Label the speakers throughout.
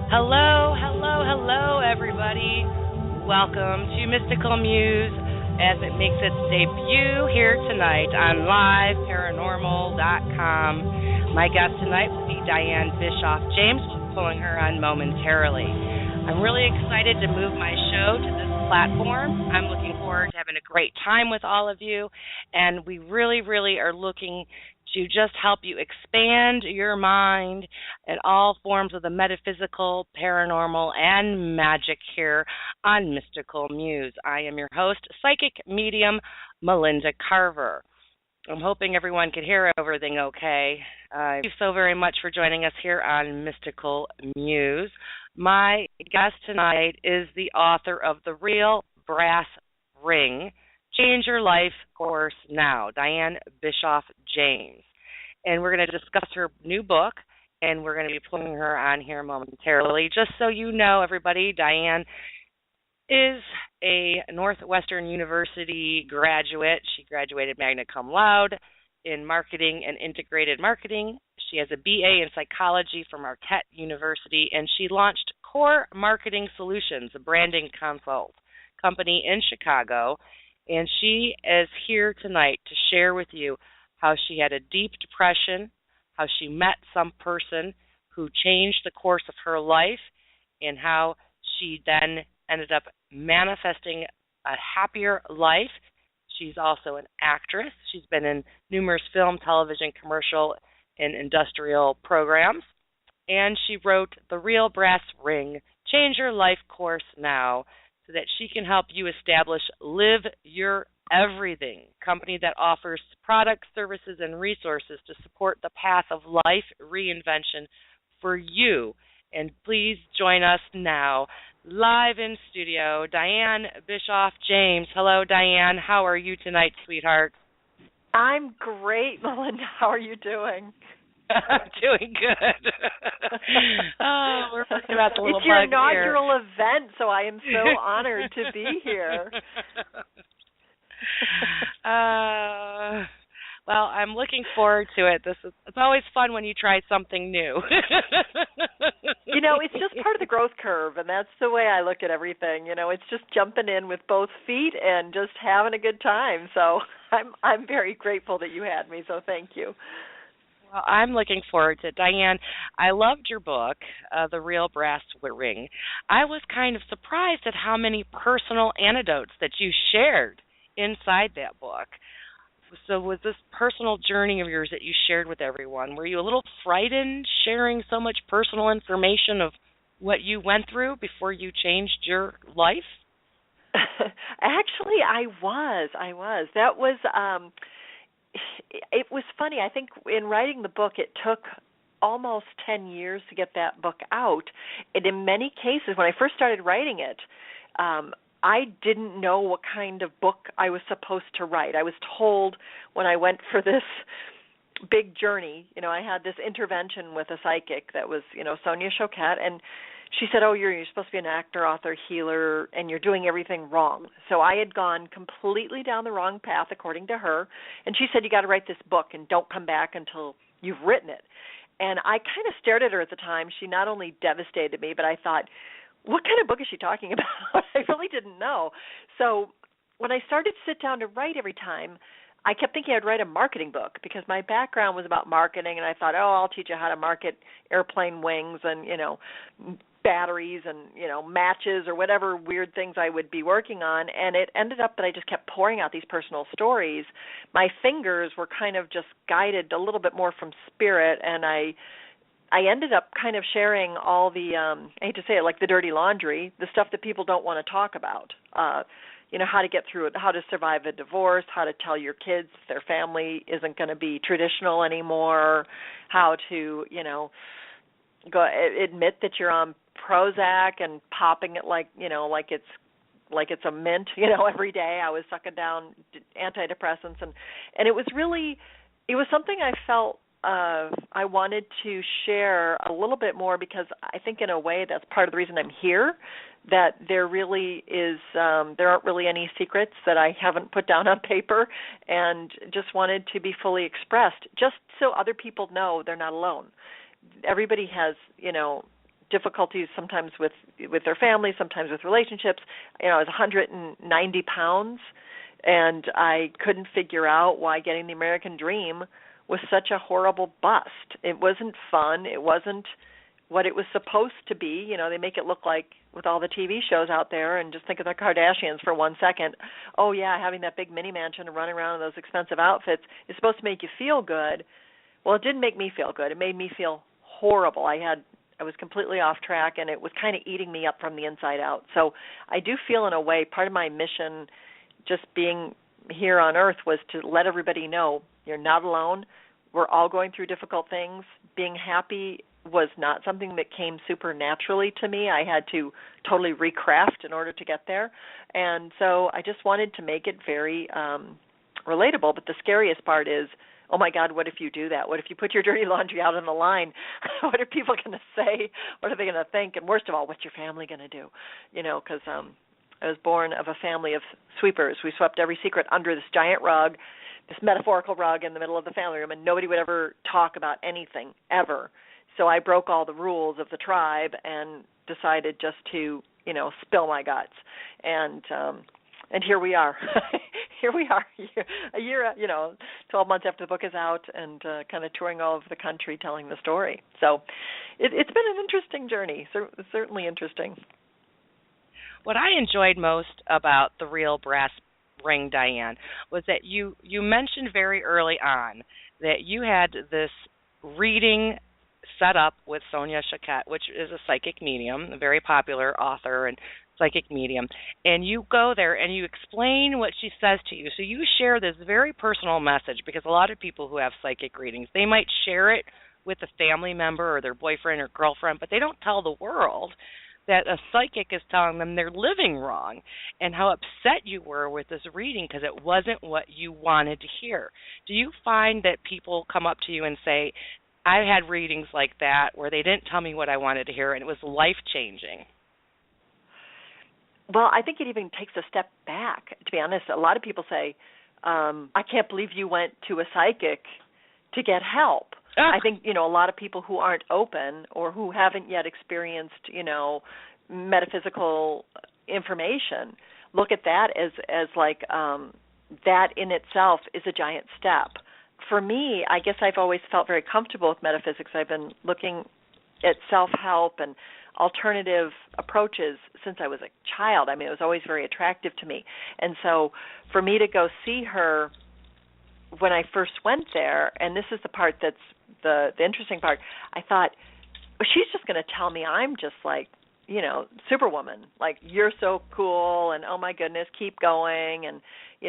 Speaker 1: Hello, hello, hello, everybody. Welcome to Mystical Muse as it makes its debut here tonight on liveparanormal.com. My guest tonight will be Dianne Bischoff James. We'll be pulling her on momentarily. I'm really excited to move my show to this platform. I'm looking forward to having a great time with all of you, and we really are looking to just help you expand your mind in all forms of the metaphysical, paranormal, and magic here on Mystical Muse. I am your host, psychic medium Melinda Carver. I'm hoping everyone can hear everything okay. Thank you so very much for joining us here on Mystical Muse. My guest tonight is the author of The Real Brass Ring, Change Your Life Course Now, Dianne Bischoff James. And we're going to discuss her new book, and we're going to be pulling her on here momentarily. Just so you know, everybody, Dianne is a Northwestern University graduate. She graduated magna cum laude in marketing and integrated marketing. She has a BA in psychology from Marquette University, and she launched Core Marketing Solutions, a branding consult company in Chicago. And she is here tonight to share with you how she had a deep depression, how she met some person who changed the course of her life, and how she then ended up manifesting a happier life. She's also an actress. She's been in numerous film, television, commercial, and industrial programs. And she wrote The Real Brass Ring, Change Your Life Course Now, so that she can help you establish Live Your Everything, a company that offers products, services, and resources to support the path of life reinvention for you. And please join us now, live in studio, Dianne Bischoff James. Hello, Dianne. How are you tonight, sweetheart?
Speaker 2: I'm great, Melinda. How are you doing?
Speaker 1: I'm doing good. We're working about the little
Speaker 2: It's your
Speaker 1: bug
Speaker 2: inaugural
Speaker 1: here.
Speaker 2: event, so I am so honored to be here.
Speaker 1: Well, I'm looking forward to it. It's always fun when you try something new.
Speaker 2: You know, it's just part of the growth curve, and that's the way I look at everything. You know, it's just jumping in with both feet and just having a good time. So I'm very grateful that you had me, so thank you.
Speaker 1: Well, I'm looking forward to it. Dianne, I loved your book, The Real Brass Ring. I was kind of surprised at how many personal anecdotes that you shared inside that book. So was this personal journey of yours that you shared with everyone, were you a little frightened sharing so much personal information of what you went through before you changed your life?
Speaker 2: Actually, I was. That was, it was funny. I think in writing the book, it took almost 10 years to get that book out. And in many cases, when I first started writing it, I didn't know what kind of book I was supposed to write. I was told when I went for this big journey, you know, I had this intervention with a psychic that was, you know, Sonia Choquette, and she said, you're supposed to be an actor, author, healer, and you're doing everything wrong. So I had gone completely down the wrong path, according to her, and she said, you got to write this book and don't come back until you've written it. And I kind of stared at her at the time. She not only devastated me, but I thought, what kind of book is she talking about? I really didn't know. So when I started to sit down to write every time, I kept thinking I'd write a marketing book because my background was about marketing, and I thought, I'll teach you how to market airplane wings and, you know, batteries and, you know, matches or whatever weird things I would be working on. And it ended up that I just kept pouring out these personal stories. My fingers were kind of just guided a little bit more from spirit, and I ended up kind of sharing all the, I hate to say it, like the dirty laundry, the stuff that people don't want to talk about, you know, how to get through it, how to survive a divorce, how to tell your kids their family isn't going to be traditional anymore, how to, you know, go admit that you're on Prozac and popping it like, you know, like it's a mint, you know, every day. I was sucking down antidepressants, and it was something I felt I wanted to share a little bit more because I think in a way that's part of the reason I'm here, that there really is, there aren't really any secrets that I haven't put down on paper, and just wanted to be fully expressed just so other people know they're not alone. Everybody has, you know, difficulties sometimes with their family, sometimes with relationships. I was 190 pounds, and I couldn't figure out why getting the American dream was such a horrible bust. It wasn't fun. It wasn't what it was supposed to be. They make it look like with all the TV shows out there, and just think of the Kardashians for 1 second. Oh, yeah, having that big mini mansion and running around in those expensive outfits is supposed to make you feel good. Well, it didn't make me feel good. It made me feel horrible. I was completely off track, and it was kind of eating me up from the inside out. So I do feel, in a way, part of my mission just being here on Earth was to let everybody know you're not alone. We're all going through difficult things. Being happy was not something that came supernaturally to me. I had to totally recraft in order to get there. And so I just wanted to make it very relatable. But the scariest part is, oh, my God, what if you do that? What if you put your dirty laundry out on the line? What are people going to say? What are they going to think? And worst of all, what's your family going to do? Because I was born of a family of sweepers. We swept every secret under this giant rug, this metaphorical rug in the middle of the family room, and nobody would ever talk about anything, ever. So I broke all the rules of the tribe and decided just to, spill my guts. And here we are. Here we are, a year, 12 months after the book is out, and kind of touring all over the country telling the story. So it's been an interesting journey, certainly interesting.
Speaker 1: What I enjoyed most about the Real Brass Ring, Dianne, was that you mentioned very early on that you had this reading set up with Sonia Choquette, which is a psychic medium, a very popular author and psychic medium, and you go there and you explain what she says to you. So you share this very personal message, because a lot of people who have psychic readings, they might share it with a family member or their boyfriend or girlfriend, but they don't tell the world that a psychic is telling them they're living wrong, and how upset you were with this reading because it wasn't what you wanted to hear. Do you find that people come up to you and say, I had readings like that where they didn't tell me what I wanted to hear, and it was life-changing?
Speaker 2: Well, I think it even takes a step back, to be honest. A lot of people say, I can't believe you went to a psychic to get help. I think, a lot of people who aren't open or who haven't yet experienced, metaphysical information look at that as like that in itself is a giant step. For me, I guess I've always felt very comfortable with metaphysics. I've been looking at self-help and alternative approaches since I was a child. I mean, it was always very attractive to me. And so for me to go see her when I first went there, and this is the part that's the interesting part, I thought, well, she's just going to tell me I'm just like, superwoman, like you're so cool, and oh my goodness, keep going. And,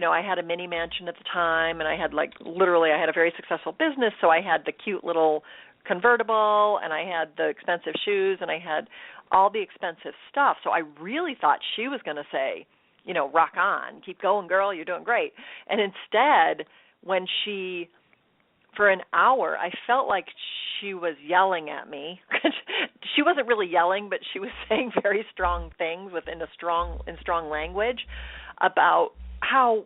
Speaker 2: I had a mini mansion at the time, and I had I had a very successful business, so I had the cute little convertible, and I had the expensive shoes, and I had all the expensive stuff. So I really thought she was going to say, rock on, keep going, girl, you're doing great. And instead, when she, for an hour, I felt like she was yelling at me. She wasn't really yelling, but she was saying very strong things in strong language about how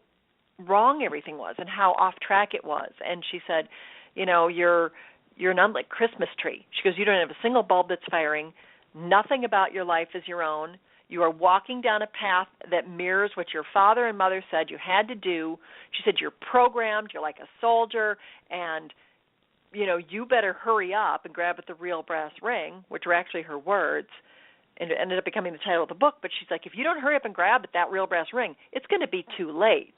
Speaker 2: wrong everything was and how off track it was. And she said, you're an unlit Christmas tree. She goes, you don't have a single bulb that's firing. Nothing about your life is your own. You are walking down a path that mirrors what your father and mother said you had to do. She said, you're programmed, you're like a soldier, and, you better hurry up and grab at the real brass ring, which were actually her words, and it ended up becoming the title of the book. But she's like, if you don't hurry up and grab at that real brass ring, it's going to be too late.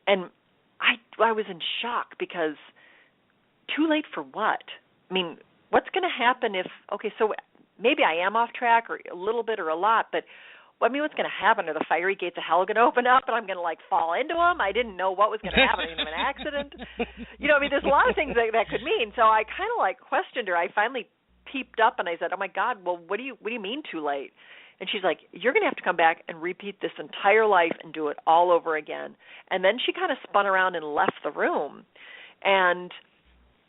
Speaker 2: And I was in shock, because too late for what? I mean, what's going to happen if, okay, so maybe I am off track, or a little bit or a lot, but what's going to happen? Are the fiery gates of hell going to open up and I'm going to fall into them? I didn't know what was going to happen. I didn't have an accident. There's a lot of things that could mean. So I kind of questioned her. I finally peeped up and I said, oh my God, well, what do you mean too late? And she's like, you're going to have to come back and repeat this entire life and do it all over again. And then she kind of spun around and left the room. And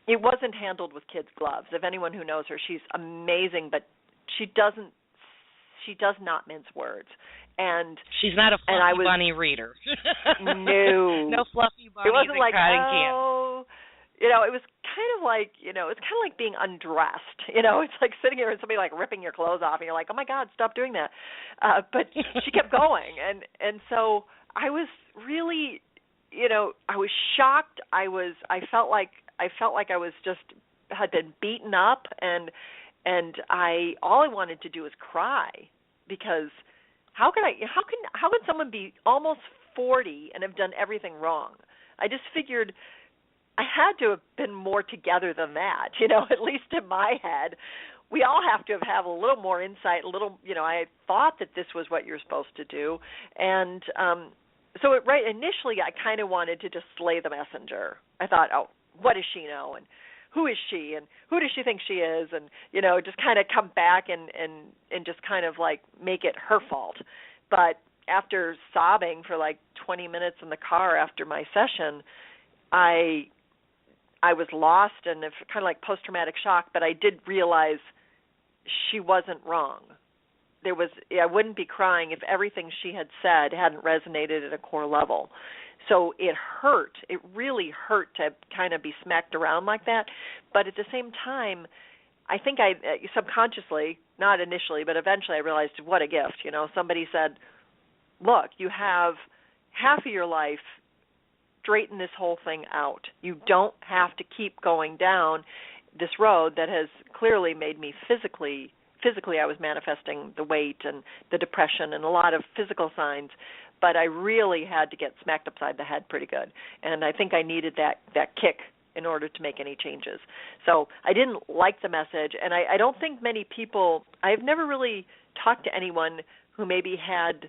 Speaker 2: it wasn't handled with kids' gloves. If anyone who knows her, she's amazing, but she does not mince words. And
Speaker 1: she's not a fluffy bunny reader.
Speaker 2: No.
Speaker 1: No fluffy bunny.
Speaker 2: It wasn't like, it was kind of like, it's kind of like being undressed. It's like sitting here and somebody like ripping your clothes off, and you're like, oh my God, stop doing that. But she kept going, and so I was really, I was shocked. I felt like I was just had been beaten up, and all I wanted to do was cry, because how can someone be almost 40 and have done everything wrong? I just figured I had to have been more together than that, at least in my head. We all have to have a little more insight, I thought that this was what you're supposed to do. And so initially I kind of wanted to just slay the messenger. I thought, oh, what does she know? And who is she? And who does she think she is? And, just kind of come back and just kind of like make it her fault. But after sobbing for like 20 minutes in the car after my session, I was lost and kind of like post-traumatic shock, but I did realize she wasn't wrong. I wouldn't be crying if everything she had said hadn't resonated at a core level. So it hurt. It really hurt to kind of be smacked around like that. But at the same time, I think I subconsciously, not initially, but eventually I realized what a gift. Somebody said, look, you have half of your life, straighten this whole thing out. You don't have to keep going down this road that has clearly made me physically I was manifesting the weight and the depression and a lot of physical signs, but I really had to get smacked upside the head pretty good. And I think I needed that kick in order to make any changes. So I didn't like the message, and I don't think many people, I've never really talked to anyone who maybe had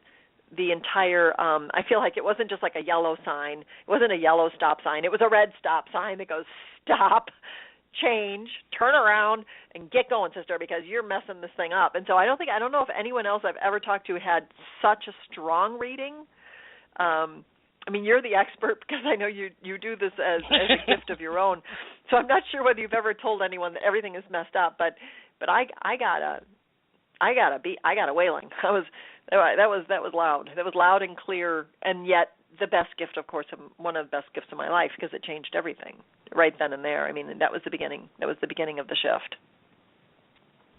Speaker 2: the entire, I feel like it wasn't just like a yellow sign. It wasn't a yellow stop sign. It was a red stop sign that goes, stop, change, turn around, and get going, sister, because you're messing this thing up. And so I don't know if anyone else I've ever talked to had such a strong reading. You're the expert, because I know you do this as a gift of your own. So I'm not sure whether you've ever told anyone that everything is messed up, but I got a wailing. That was loud. That was loud and clear, and yet the best gift, of course, one of the best gifts of my life, because it changed everything right then and there. That was the beginning. That was the beginning of the shift.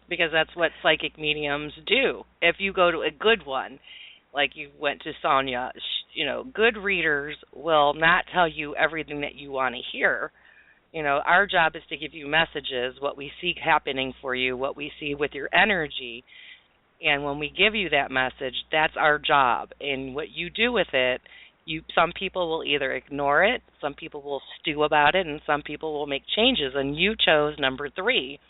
Speaker 1: Because that's what psychic mediums do. If you go to a good one, like you went to Sonia, good readers will not tell you everything that you want to hear. Our job is to give you messages, what we see happening for you, what we see with your energy. And when we give you that message, that's our job. And what you do with it, some people will either ignore it, some people will stew about it, and some people will make changes. And you chose number 3,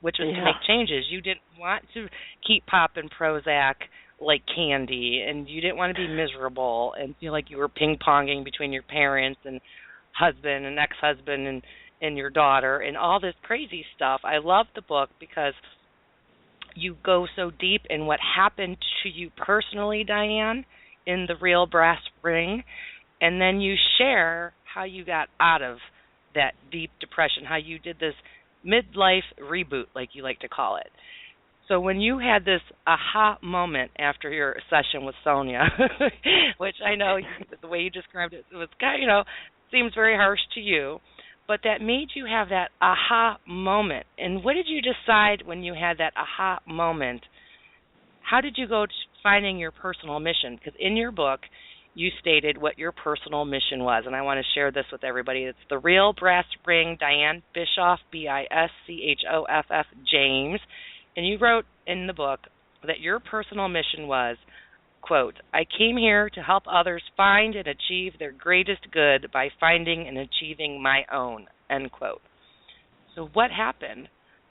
Speaker 1: which was to make changes. You didn't want to keep popping Prozac like candy, and you didn't want to be miserable and feel like you were ping-ponging between your parents and husband and ex-husband and your daughter and all this crazy stuff. I love the book because you go so deep in what happened to you personally, Dianne, in the real brass ring, and then you share how you got out of that deep depression, how you did this midlife reboot, like you like to call it. So when you had this aha moment after your session with Sonia, which I know the way you described it, was kind of, seems very harsh to you, but that made you have that aha moment. And what did you decide when you had that aha moment? How did you go to finding your personal mission? Because in your book, you stated what your personal mission was, and I want to share this with everybody. It's The Real Brass Ring, Dianne Bischoff, Bischoff James. And you wrote in the book that your personal mission was, quote, I came here to help others find and achieve their greatest good by finding and achieving my own, end quote. So what happened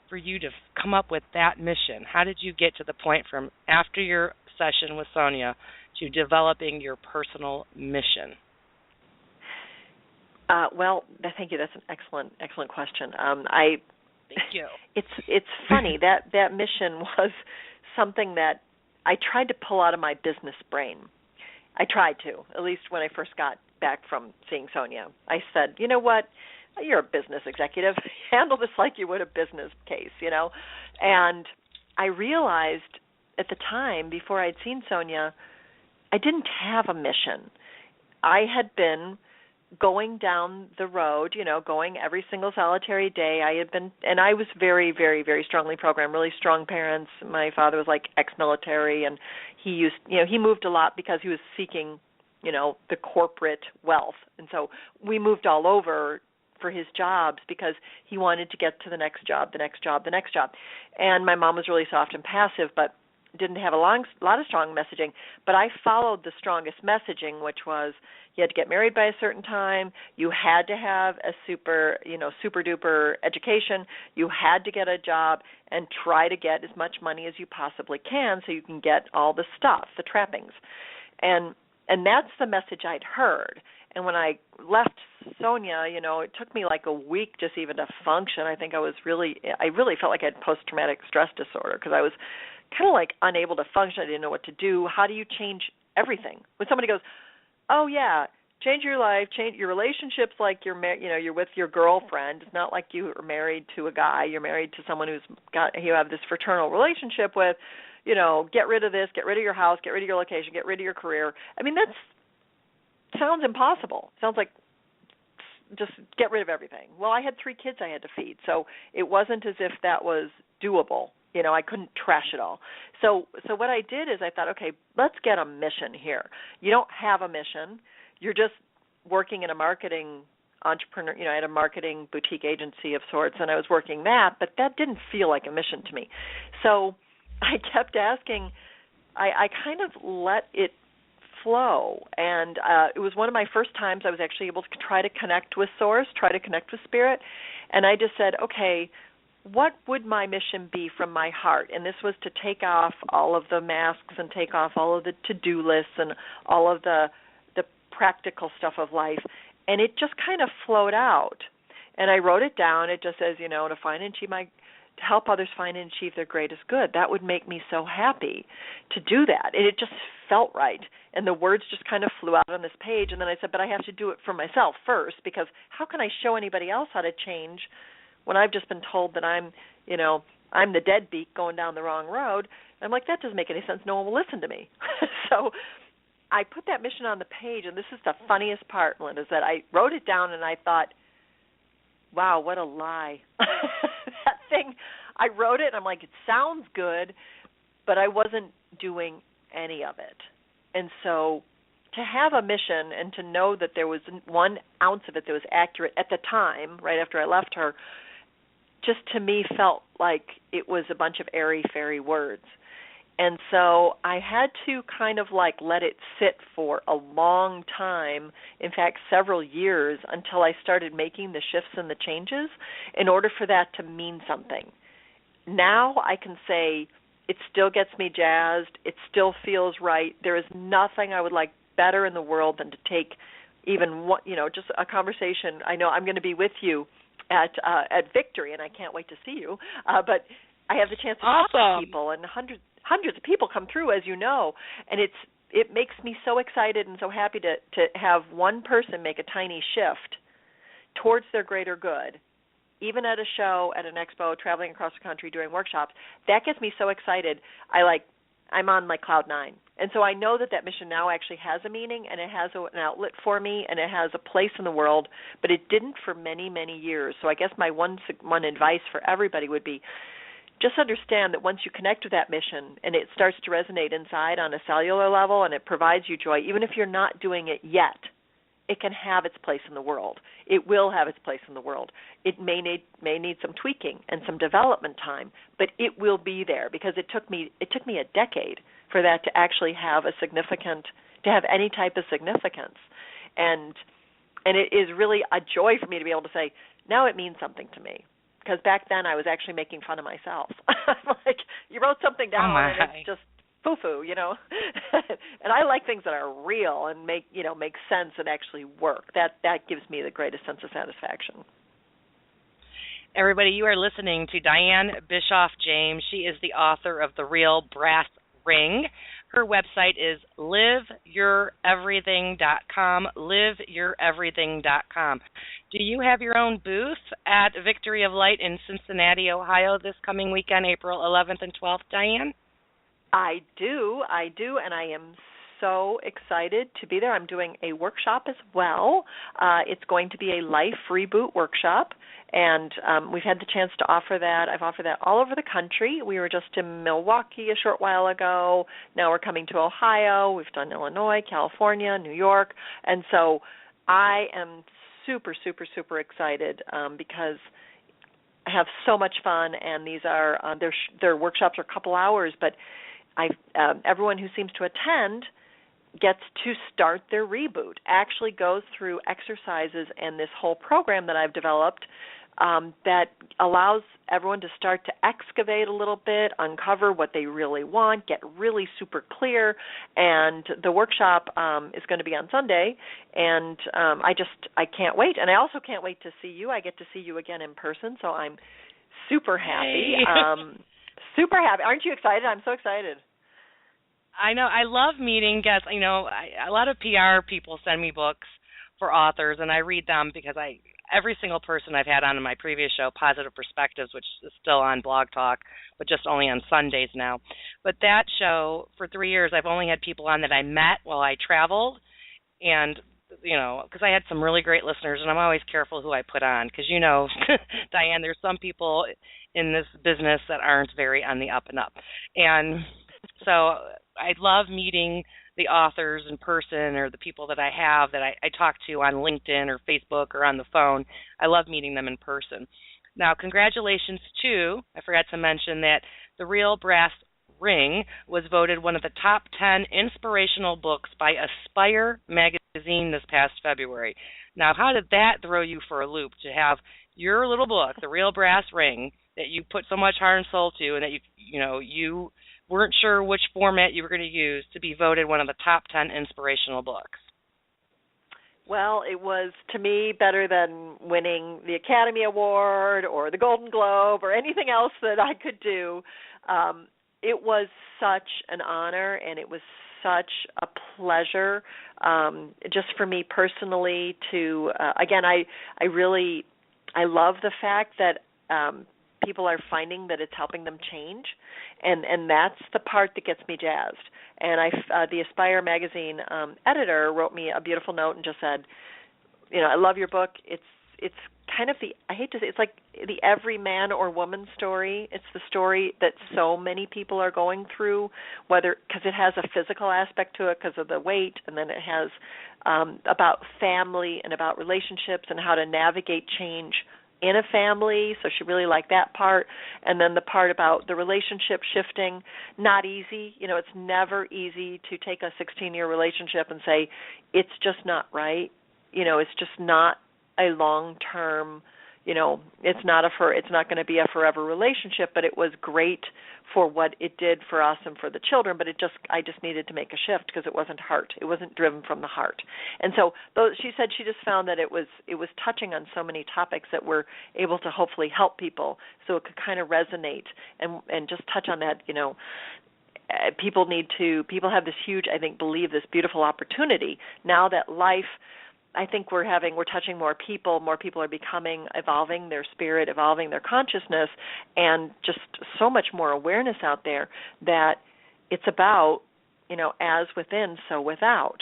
Speaker 1: for you to come up with that mission? How did you get to the point from after your session with Sonia to developing your personal mission?
Speaker 2: Well, thank you. That's an excellent question.
Speaker 1: Thank you.
Speaker 2: It's funny that mission was something that I tried to pull out of my business brain. I tried to, at least when I first got back from seeing Sonia. I said, you know what? You're a business executive. Handle this like you would a business case, And I realized at the time, before I'd seen Sonia, I didn't have a mission. I had been going down the road, going every single solitary day. I was very, very, very strongly programmed, really strong parents. My father was like ex-military, and he moved a lot because he was seeking, the corporate wealth. And so we moved all over for his jobs because he wanted to get to the next job, the next job, the next job. And my mom was really soft and passive, but didn't have a lot of strong messaging. But I followed the strongest messaging, which was you had to get married by a certain time, you had to have a super duper education, you had to get a job and try to get as much money as you possibly can so you can get all the stuff, the trappings. And that's the message I'd heard. And when I left Sonia, it took me like a week just even to function. I think I really felt like I had post-traumatic stress disorder because I was kind of like unable to function. I didn't know what to do. How do you change everything? When somebody goes, oh, yeah, change your life, change your relationships like you're with your girlfriend. It's not like you are married to a guy. You're married to someone you have this fraternal relationship with. Get rid of this, get rid of your house, get rid of your location, get rid of your career. I mean, that sounds impossible. Sounds like just get rid of everything. Well, I had 3 kids I had to feed, so it wasn't as if that was doable. I couldn't trash it all. So what I did is I thought, okay, let's get a mission here. You don't have a mission. You're just working in a marketing entrepreneur. I had a marketing boutique agency of sorts, and I was working that, but that didn't feel like a mission to me. So I kept asking. I kind of let it flow, and it was one of my first times I was actually able to try to connect with Source, try to connect with Spirit, and I just said, okay, what would my mission be from my heart? And this was to take off all of the masks and take off all of the to-do lists and all of the practical stuff of life. And it just kind of flowed out. And I wrote it down. It just says, to help others find and achieve their greatest good. That would make me so happy to do that. And it just felt right. And the words just kind of flew out on this page. And then I said, but I have to do it for myself first, because how can I show anybody else how to change when I've just been told that I'm the deadbeat going down the wrong road? And I'm like, that doesn't make any sense. No one will listen to me. So I put that mission on the page, and this is the funniest part, Melinda, is that I wrote it down and I thought, wow, what a lie. That thing, I wrote it and I'm like, it sounds good, but I wasn't doing any of it. And so to have a mission and to know that there was 1 ounce of it that was accurate at the time, right after I left her, just to me felt like it was a bunch of airy-fairy words. And so I had to kind of like let it sit for a long time, in fact, several years, until I started making the shifts and the changes in order for that to mean something. Now I can say it still gets me jazzed. It still feels right. There is nothing I would like better in the world than to take even one, just a conversation. I know I'm going to be with you at Victory, and I can't wait to see you. But I have the chance to talk to people, and hundreds of people come through, as you know, and it makes me so excited and so happy to have one person make a tiny shift towards their greater good, even at a show, at an expo, traveling across the country, doing workshops. That gets me so excited. I'm on like cloud 9. And so I know that mission now actually has a meaning, and it has an outlet for me, and it has a place in the world, but it didn't for many, many years. So I guess my one advice for everybody would be, just understand that once you connect with that mission and it starts to resonate inside on a cellular level and it provides you joy, even if you're not doing it yet, it can have its place in the world. It will have its place in the world. It may need some tweaking and some development time, but it will be there, because it took me a decade for that to actually have any type of significance. And it is really a joy for me to be able to say, now it means something to me. Because back then I was actually making fun of myself. Like, you wrote something down and it's just foo-foo, And I like things that are real and make sense and actually work. That gives me the greatest sense of satisfaction.
Speaker 1: Everybody, you are listening to Dianne Bischoff James. She is the author of The Real Brass Ring. Her website is liveyoureverything.com, liveyoureverything.com. Do you have your own booth at Victory of Light in Cincinnati, Ohio this coming weekend, April 11th and 12th, Dianne?
Speaker 2: I do, and I am so excited to be there. I'm doing a workshop as well. It's going to be a life reboot workshop, and we've had the chance to offer that. I've offered that all over the country. We were just in Milwaukee a short while ago. Now we're coming to Ohio. We've done Illinois, California, New York, and so I am super, super, super excited because I have so much fun, and these are their workshops are a couple hours, but everyone who seems to attend gets to start their reboot, actually goes through exercises and this whole program that I've developed that allows everyone to start to excavate a little bit, uncover what they really want, get really super clear. And the workshop is going to be on Sunday, and I can't wait. And I also can't wait to see you. I get to see you again in person, so I'm super happy.
Speaker 1: Hey.
Speaker 2: Super happy. Aren't you excited? I'm so excited.
Speaker 1: I know. I love meeting guests. You know, a lot of PR people send me books for authors, and I read them because every single person I've had on in my previous show, Positive Perspectives, which is still on Blog Talk, but just only on Sundays now. But that show, for 3 years, I've only had people on that I met while I traveled, and you know, because I had some really great listeners, and I'm always careful who I put on, because you know, Dianne, there's some people in this business that aren't very on the up and up. And so I love meeting the authors in person, or the people that I have that I talk to on LinkedIn or Facebook or on the phone. I love meeting them in person. Now, congratulations too. I forgot to mention that The Real Brass Ring was voted one of the top 10 inspirational books by Aspire magazine this past February. Now, how did that throw you for a loop to have your little book, The Real Brass Ring, that you put so much heart and soul to, and that you weren't sure which format you were going to use, to be voted one of the top 10 inspirational books?
Speaker 2: Well, it was, to me, better than winning the Academy Award or the Golden Globe or anything else that I could do. It was such an honor, and it was such a pleasure, just for me personally to, again, I love the fact that people are finding that it's helping them change, and that's the part that gets me jazzed. And the Aspire magazine editor wrote me a beautiful note and just said, I love your book. It's kind of it's like the every man or woman story. It's the story that so many people are going through, because it has a physical aspect to it because of the weight, and then it has about family and about relationships and how to navigate change in a family. So she really liked that part. And then the part about the relationship shifting, not easy. It's never easy to take a 16-year relationship and say, it's just not right. It's just not a long-term, it's not going to be a forever relationship, but it was great for what it did for us and for the children, but I just needed to make a shift because it wasn't heart. It wasn't driven from the heart. And so she said she just found that it was touching on so many topics that we're able to hopefully help people, so it could kind of resonate and just touch on that, people have this huge, believe this beautiful opportunity now that life, I think we're touching more people are becoming, evolving their spirit, evolving their consciousness, and just so much more awareness out there that it's about, as within, so without.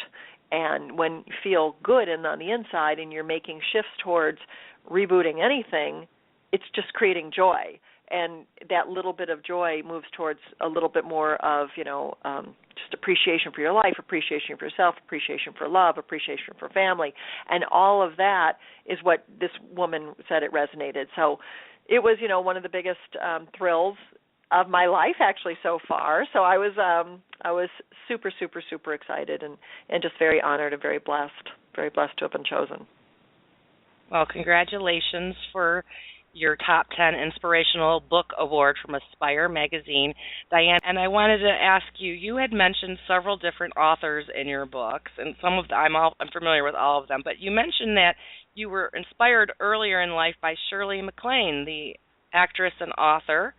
Speaker 2: And when you feel good and on the inside and you're making shifts towards rebooting anything, it's just creating joy. And that little bit of joy moves towards a little bit more of, just appreciation for your life, appreciation for yourself, appreciation for love, appreciation for family. And all of that is what this woman said it resonated. So it was, one of the biggest thrills of my life actually so far. So I was super, super, super excited and just very honored and very blessed to have been chosen.
Speaker 1: Well, congratulations for your top 10 inspirational book award from Aspire magazine, Dianne. And I wanted to ask you, you had mentioned several different authors in your books, and some of them, I'm familiar with all of them, but you mentioned that you were inspired earlier in life by Shirley MacLaine, the actress and author,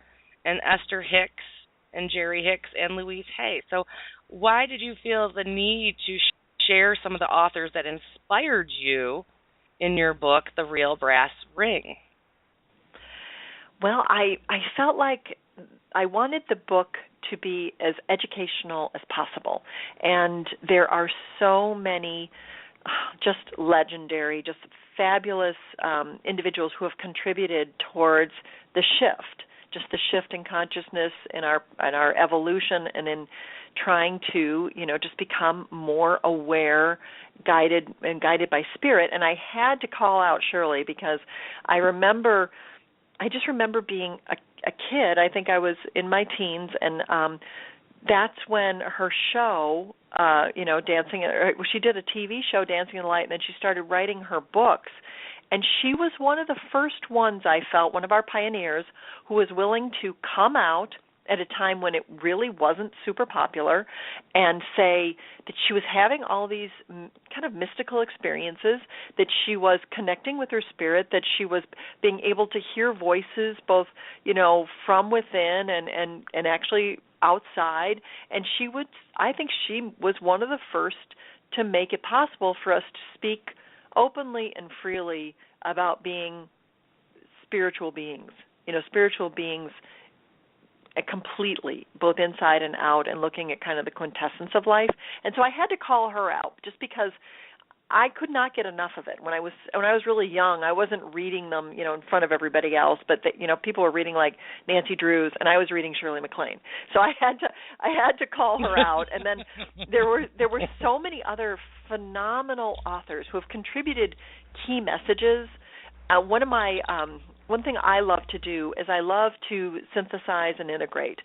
Speaker 1: and Esther Hicks and Jerry Hicks and Louise Hay. So why did you feel the need to share some of the authors that inspired you in your book, The Real Brass Ring?
Speaker 2: Well, I felt like I wanted the book to be as educational as possible. And there are so many just legendary, just fabulous individuals who have contributed towards the shift, just the shift in consciousness in our evolution and in trying to, just become more aware, guided by spirit. And I had to call out Shirley because I just remember being a kid. I think I was in my teens, and that's when her show, she did a TV show, Dancing in the Light, and then she started writing her books. And she was one of the first ones, I felt, one of our pioneers, who was willing to come out at a time when it really wasn't super popular and say that she was having all these kind of mystical experiences, that she was connecting with her spirit, that she was being able to hear voices both, from within and actually outside. And I think she was one of the first to make it possible for us to speak openly and freely about being spiritual beings, completely, both inside and out, and looking at kind of the quintessence of life. And so I had to call her out just because I could not get enough of it. When I was really young, I wasn't reading them, in front of everybody else, but people were reading like Nancy Drews, and I was reading Shirley MacLaine. So I had to call her out. And then there were so many other phenomenal authors who have contributed key messages. One thing I love to do is I love to synthesize and integrate.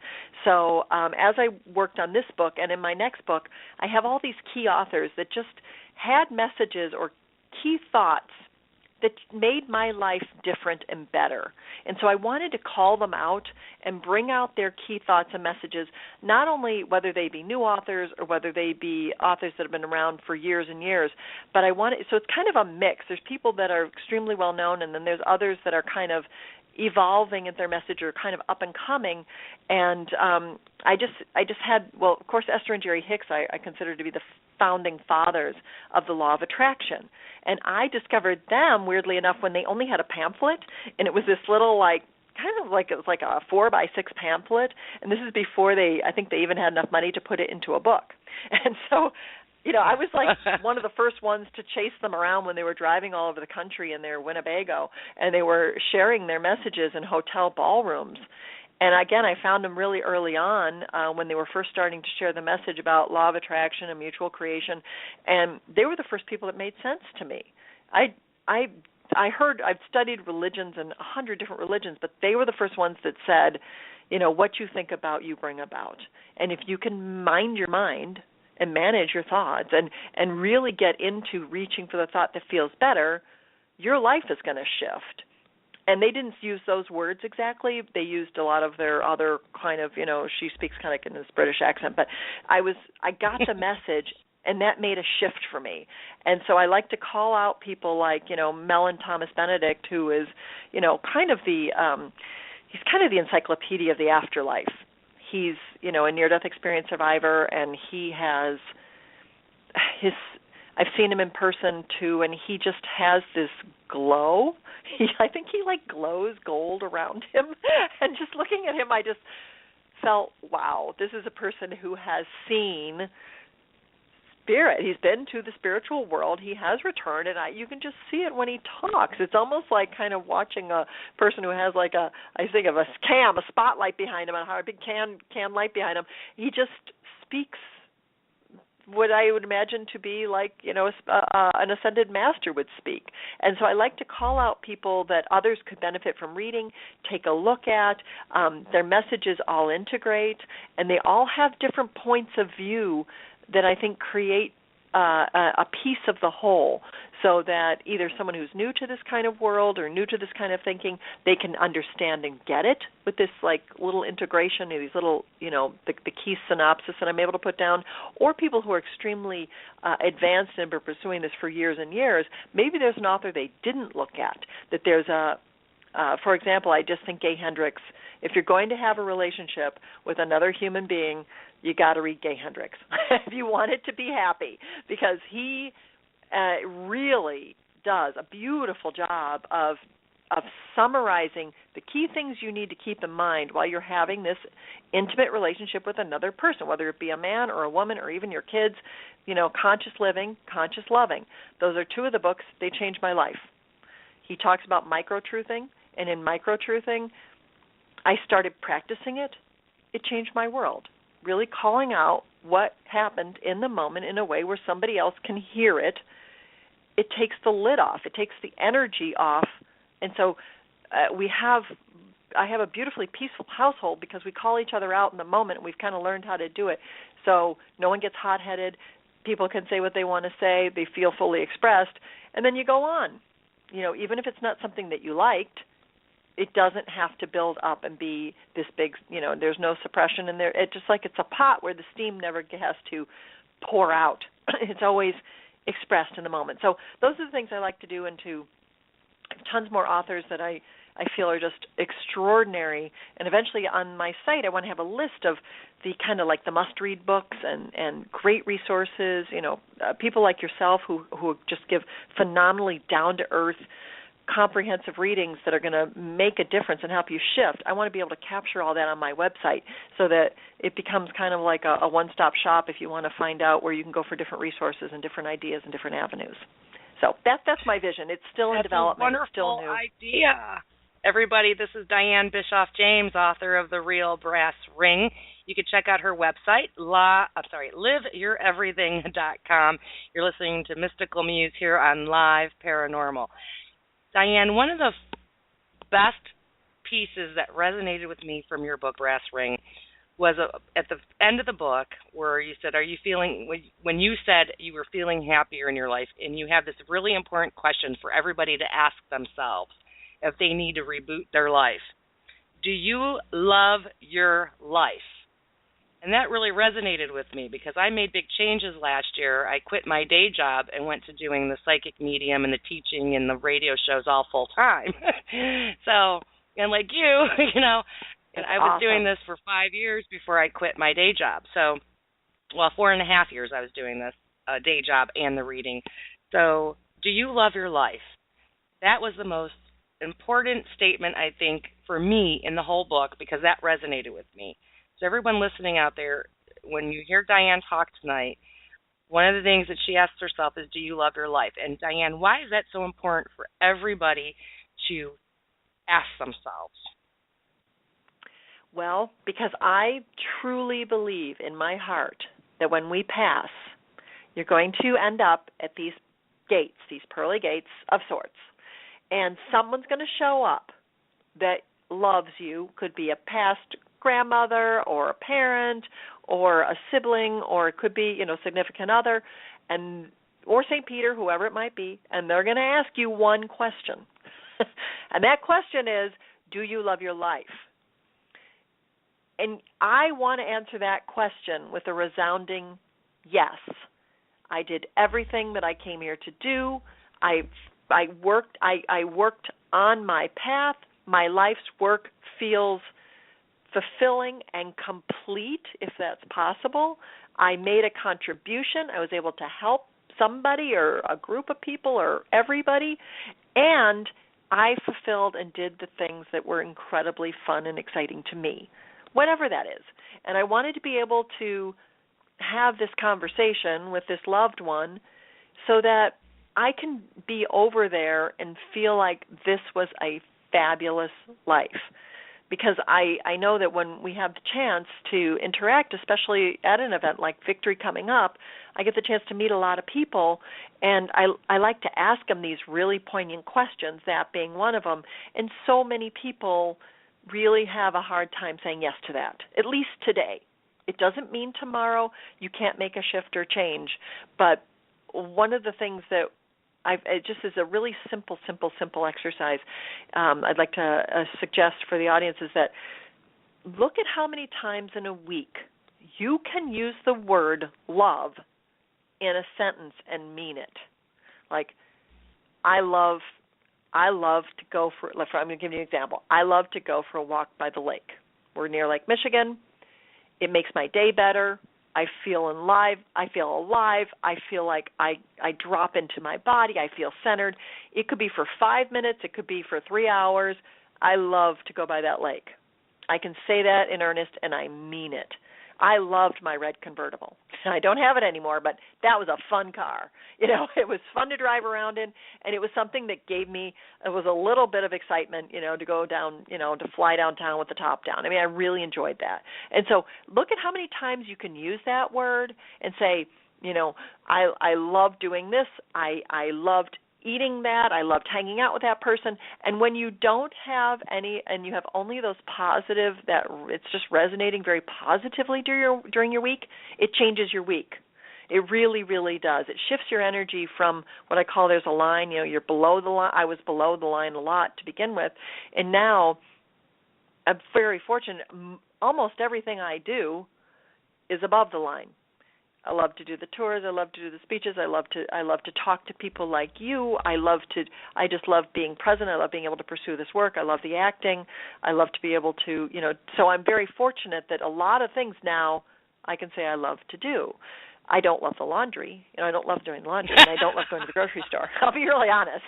Speaker 2: So as I worked on this book and in my next book, I have all these key authors that just had messages or key thoughts that made my life different and better. And so I wanted to call them out and bring out their key thoughts and messages, not only whether they be new authors or whether they be authors that have been around for years and years, but so it's kind of a mix. There's people that are extremely well known, and then there's others that are kind of evolving in their message or kind of up and coming. And I just had, well, of course, Esther and Jerry Hicks I consider to be the founding fathers of the law of attraction. And I discovered them, weirdly enough, when they only had a pamphlet, and it was this little it was like a 4x6 pamphlet, and this is before I think they even had enough money to put it into a book. And so, I was like one of the first ones to chase them around when they were driving all over the country in their Winnebago, and they were sharing their messages in hotel ballrooms. And again, I found them really early on when they were first starting to share the message about law of attraction and mutual creation, and they were the first people that made sense to me. I've studied religions and 100 different religions, but they were the first ones that said, what you think about, you bring about. And if you can mind your mind and manage your thoughts and really get into reaching for the thought that feels better, your life is going to shift. And they didn't use those words exactly. They used a lot of their other kind of, she speaks kind of in this British accent. But I got the message, and that made a shift for me. And so I like to call out people like, Mellon Thomas Benedict, who is, kind of he's kind of the encyclopedia of the afterlife. He's, a near-death experience survivor, and he has I've seen him in person too, and he just has this glow. I think he glows gold around him. And just looking at him, I just felt, wow, this is a person who has seen spirit. He's been to the spiritual world. He has returned, and you can just see it when he talks. It's almost like kind of watching a person who has I think of a spotlight behind him, and a big can light behind him. He just speaks what I would imagine to be an ascended master would speak. And so I like to call out people that others could benefit from reading, take a look at. Their messages all integrate, and they all have different points of view that I think create a piece of the whole, so that either someone who's new to this kind of world or new to this kind of thinking, they can understand and get it with this little integration, these little, the key synopsis that I'm able to put down, or people who are extremely advanced and been pursuing this for years and years. Maybe there's an author they didn't look at, that there's for example, I just think Gay Hendricks, if you're going to have a relationship with another human being, you got to read Gay Hendricks if you want it to be happy, because he really does a beautiful job of of summarizing the key things you need to keep in mind while you're having this intimate relationship with another person, whether it be a man or a woman or even your kids. Conscious living, conscious loving. Those are two of the books. They changed my life. He talks about micro-truthing, and in micro-truthing, I started practicing it. It changed my world, really calling out what happened in the moment in a way where somebody else can hear it. It takes the lid off. It takes the energy off. And so I have a beautifully peaceful household because we call each other out in the moment, and we've kind of learned how to do it. So no one gets hot-headed. People can say what they want to say. They feel fully expressed. And then you go on. Even if it's not something that you liked, it doesn't have to build up and be this big, there's no suppression in there. It's just like it's a pot where the steam never has to pour out. It's always expressed in the moment. So those are the things I like to do, and to tons more authors that I feel are just extraordinary. And eventually on my site I want to have a list of the kind of like the must-read books and great resources, people like yourself who just give phenomenally down-to-earth, comprehensive readings that are going to make a difference and help you shift. I want to be able to capture all that on my website so that it becomes kind of like a one-stop shop if you want to find out where you can go for different resources and different ideas and different avenues. So that's my vision. It's still in development.
Speaker 1: That's a wonderful
Speaker 2: still new.
Speaker 1: idea. Everybody, this is Dianne Bischoff James, author of The Real Brass Ring. You can check out her website, liveyoureverything.com. You're listening to Mystical Muse here on Live Paranormal. Dianne, one of the best pieces that resonated with me from your book, Brass Ring, was at the end of the book where you said, when you said you were feeling happier in your life, and you have this really important question for everybody to ask themselves if they need to reboot their life. Do you love your life? And that really resonated with me because I made big changes last year. I quit my day job and went to doing the psychic medium and the teaching and the radio shows all full time. So, and like you, and I was doing this for 5 years before I quit my day job. So, 4.5 years I was doing this day job and the reading. So, do you love your life? That was the most important statement, I think, for me in the whole book because that resonated with me. So everyone listening out there, when you hear Dianne talk tonight, one of the things that she asks herself is, do you love your life? And Dianne, why is that so important for everybody to ask themselves?
Speaker 2: Well, because I truly believe in my heart that when we pass, you're going to end up at these gates, these pearly gates of sorts, and someone's going to show up that loves you. Could be a past grandmother or a parent or a sibling, or it could be, significant other, or St. Peter, whoever it might be, and they're going to ask you one question. And that question is, do you love your life? And I want to answer that question with a resounding yes. I did everything that I came here to do. I worked on my path. My life's work feels fulfilling and complete, if that's possible. I made a contribution. I was able to help somebody or a group of people or everybody, and I fulfilled and did the things that were incredibly fun and exciting to me, whatever that is. And I wanted to be able to have this conversation with this loved one so that I can be over there and feel like this was a fabulous life. Because I know that when we have the chance to interact, especially at an event like Victory coming up, I get the chance to meet a lot of people, and I like to ask them these really poignant questions, that being one of them. And so many people really have a hard time saying yes to that, at least today. It doesn't mean tomorrow you can't make a shift or change, but one of the things that it just is a really simple exercise I'd like to suggest for the audience is that look at how many times in a week you can use the word love in a sentence and mean it. Like, I love to go for, I'm going to give you an example. I love to go for a walk by the lake. We're near Lake Michigan. It makes my day better. I feel alive. I feel like I drop into my body. I feel centered. It could be for 5 minutes. It could be for 3 hours. I love to go by that lake. I can say that in earnest, and I mean it. I loved my red convertible. I don't have it anymore, but that was a fun car. It was fun to drive around in, and it was something that gave me, it was a little bit of excitement, to go down, to fly downtown with the top down. I mean, I really enjoyed that. And so look at how many times you can use that word and say, I love doing this. I loved eating that. I loved hanging out with that person. And when you don't have any, and you have only those positive, that it's just resonating very positively during your week, it changes your week. It really, really does. It shifts your energy from what I call, there's a line, you're below the line. I was below the line a lot to begin with. And now I'm very fortunate. Almost everything I do is above the line. I love to do the tours. I love to do the speeches. I love to talk to people like you. I just love being present. I love being able to pursue this work. I love the acting. I love to be able to, so I'm very fortunate that a lot of things now I can say I love to do. I don't love the laundry. I don't love doing laundry, and I don't love going to the grocery store. I'll be really honest.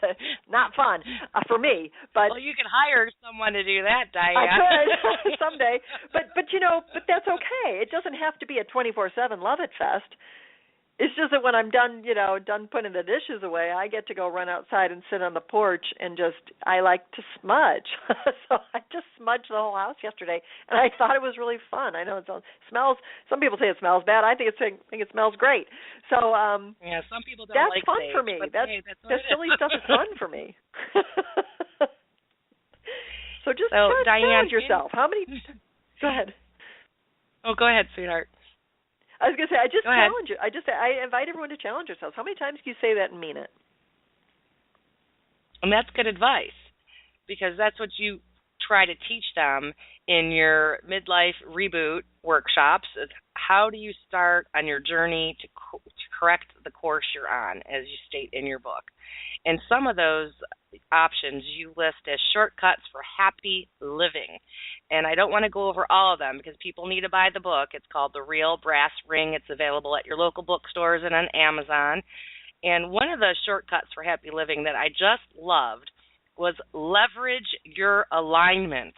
Speaker 2: Not fun for me. But
Speaker 1: well, you can hire someone to do that, Diane.
Speaker 2: I could someday. But that's okay. It doesn't have to be a 24/7 love it fest. It's just that when I'm done, done putting the dishes away, I get to go run outside and sit on the porch and I like to smudge. So I just smudged the whole house yesterday, and I thought it was really fun. I know it smells. Some people say it smells bad. I think it smells great. So
Speaker 1: yeah, some people don't
Speaker 2: that's
Speaker 1: like
Speaker 2: fun
Speaker 1: sage,
Speaker 2: for me. That silly stuff is fun for me. So just challenge yourself. How many? Go ahead.
Speaker 1: Oh, go ahead, sweetheart.
Speaker 2: I was going to say, I just challenge you. I invite everyone to challenge yourselves. How many times can you say that and mean it?
Speaker 1: And that's good advice, because that's what you try to teach them in your midlife reboot workshops, is how do you start on your journey to correct the course you're on, as you state in your book. And some of those options you list as shortcuts for happy living. And I don't want to go over all of them because people need to buy the book. It's called The Real Brass Ring. It's available at your local bookstores and on Amazon. And one of the shortcuts for happy living that I just loved was leverage your alignment.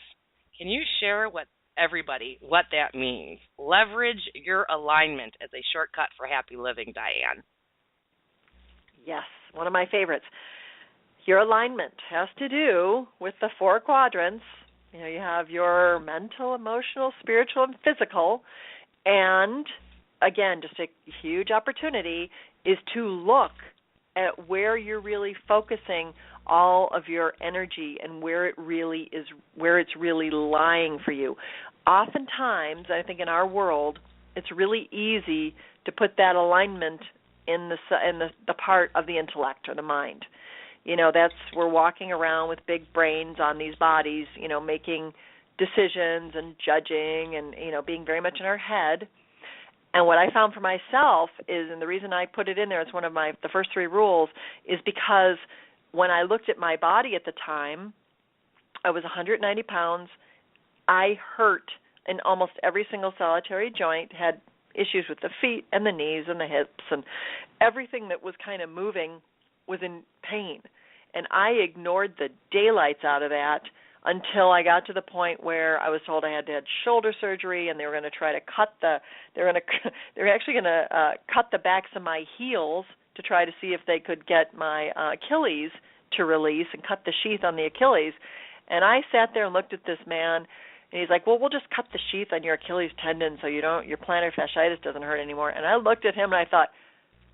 Speaker 1: Can you share with everybody what that means? Leverage your alignment as a shortcut for happy living, Diane.
Speaker 2: Yes, one of my favorites. Your alignment has to do with the 4 quadrants. You have your mental, emotional, spiritual, and physical. And, again, just a huge opportunity is to look at where you're really focusing all of your energy and where it's really lying for you. Oftentimes, I think in our world, it's really easy to put that alignment in the part of the intellect or the mind. We're walking around with big brains on these bodies, making decisions and judging and, being very much in our head. And what I found for myself is, and the reason I put it in there, it's one of the first 3 rules, is because when I looked at my body at the time, I was 190 pounds. I hurt in almost every single solitary joint, had issues with the feet and the knees and the hips, and everything that was kind of moving was in pain. And I ignored the daylights out of that until I got to the point where I was told I had to have shoulder surgery, and they were going to try to cut they were actually going to cut the backs of my heels to try to see if they could get my Achilles to release and cut the sheath on the Achilles. And I sat there and looked at this man, and he's like, well, we'll just cut the sheath on your Achilles tendon so your plantar fasciitis doesn't hurt anymore. And I looked at him and I thought,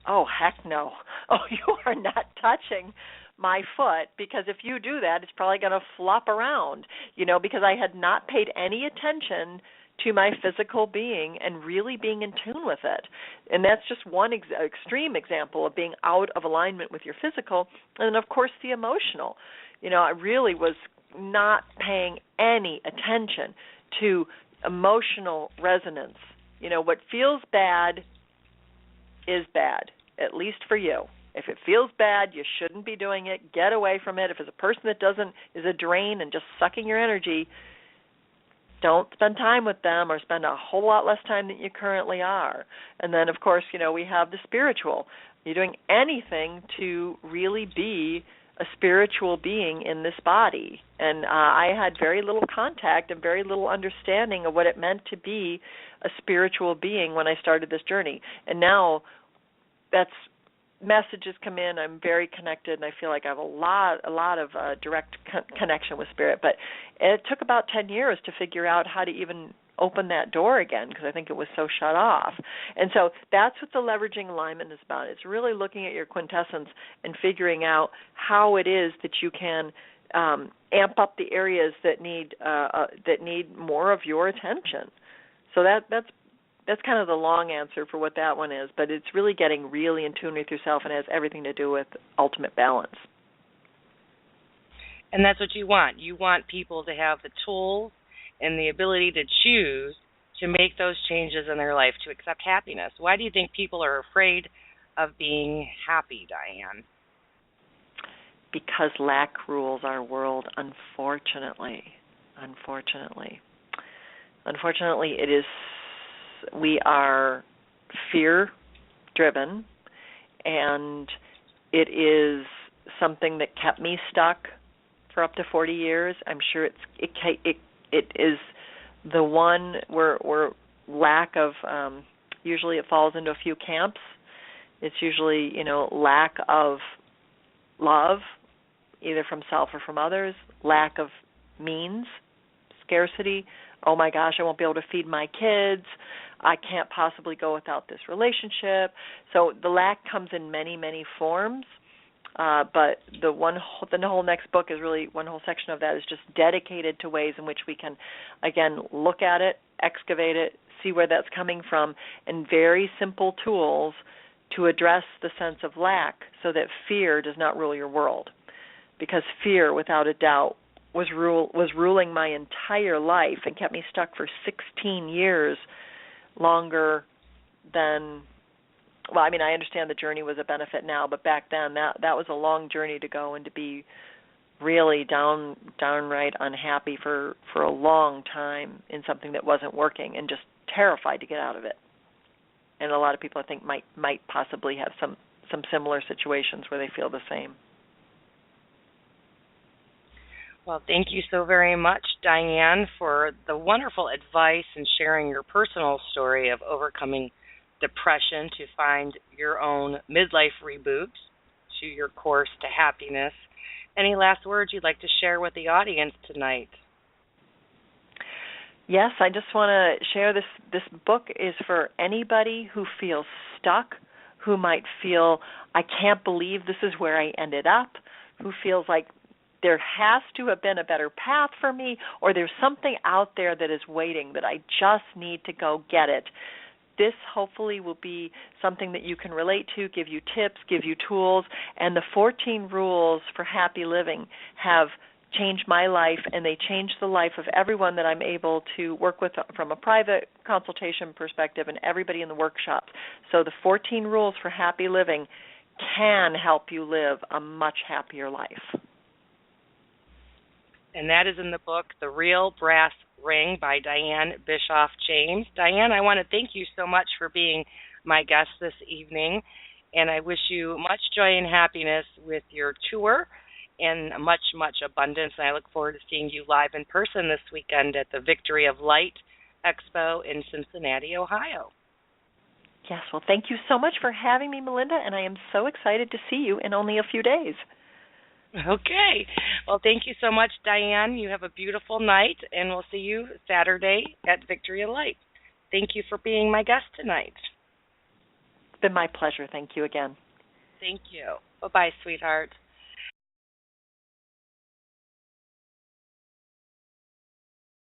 Speaker 2: oh, heck no. Oh, you are not touching my foot, because if you do that, it's probably going to flop around, because I had not paid any attention to my physical being and really being in tune with it. And that's just one extreme example of being out of alignment with your physical. And, of course, the emotional. I really was not paying any attention to emotional resonance. What feels bad is bad, at least for you. If it feels bad, you shouldn't be doing it. Get away from it. If it's a person that is a drain and just sucking your energy, don't spend time with them or spend a whole lot less time than you currently are. And then, of course, we have the spiritual. You're doing anything to really be a spiritual being in this body. And I had very little contact and very little understanding of what it meant to be a spiritual being when I started this journey. And now that's messages come in. I'm very connected, and I feel like I have a lot of direct connection with spirit. But it took about 10 years to figure out how to even open that door again, because I think it was so shut off. And so that's what the leveraging alignment is about. It's really looking at your quintessence and figuring out how it is that you can amp up the areas that need more of your attention. So that's kind of the long answer for what that one is, but it's really getting really in tune with yourself and has everything to do with ultimate balance.
Speaker 1: And that's what you want. You want people to have the tools and the ability to choose to make those changes in their life, to accept happiness. Why do you think people are afraid of being happy, Dianne?
Speaker 2: Because lack rules our world, unfortunately. Unfortunately, we are fear-driven, and it is something that kept me stuck for up to 40 years. I'm sure it is the one where lack of, usually it falls into a few camps. It's usually, lack of love, either from self or from others, lack of means, scarcity. Oh my gosh, I won't be able to feed my kids. I can't possibly go without this relationship. So the lack comes in many, many forms. But the whole next book is really, one whole section of that is just dedicated to ways in which we can, again, look at it, excavate it, see where that's coming from, and very simple tools to address the sense of lack so that fear does not rule your world. Because fear, without a doubt, was ruling my entire life and kept me stuck for 16 years longer than... Well, I mean, I understand the journey was a benefit now, but back then that was a long journey to go and to be really downright unhappy for a long time in something that wasn't working and just terrified to get out of it. And a lot of people, I think, might possibly have some similar situations where they feel the same.
Speaker 1: Well, thank you so very much, Dianne, for the wonderful advice and sharing your personal story of overcoming depression to find your own midlife reboot to your course to happiness. Any last words you'd like to share with the audience tonight?
Speaker 2: Yes, I just want to share this book is for anybody who feels stuck, who might feel, I can't believe this is where I ended up, who feels like there has to have been a better path for me, or there's something out there that is waiting that I just need to go get it. This hopefully will be something that you can relate to, give you tips, give you tools, and the 14 rules for happy living have changed my life, and they changed the life of everyone that I'm able to work with from a private consultation perspective and everybody in the workshops. So the 14 rules for happy living can help you live a much happier life.
Speaker 1: And that is in the book, The Real Brass Ring by Dianne Bischoff James. Dianne, I want to thank you so much for being my guest this evening, and I wish you much joy and happiness with your tour and much, much abundance. And I look forward to seeing you live in person this weekend at the Victory of Light Expo in Cincinnati, Ohio.
Speaker 2: Yes, well, thank you so much for having me, Melinda, and I am so excited to see you in only a few days.
Speaker 1: Okay. Well, thank you so much, Dianne. You have a beautiful night, and we'll see you Saturday at Victory of Light. Thank you for being my guest tonight.
Speaker 2: It's been my pleasure. Thank you again.
Speaker 1: Thank you. Bye-bye, sweetheart.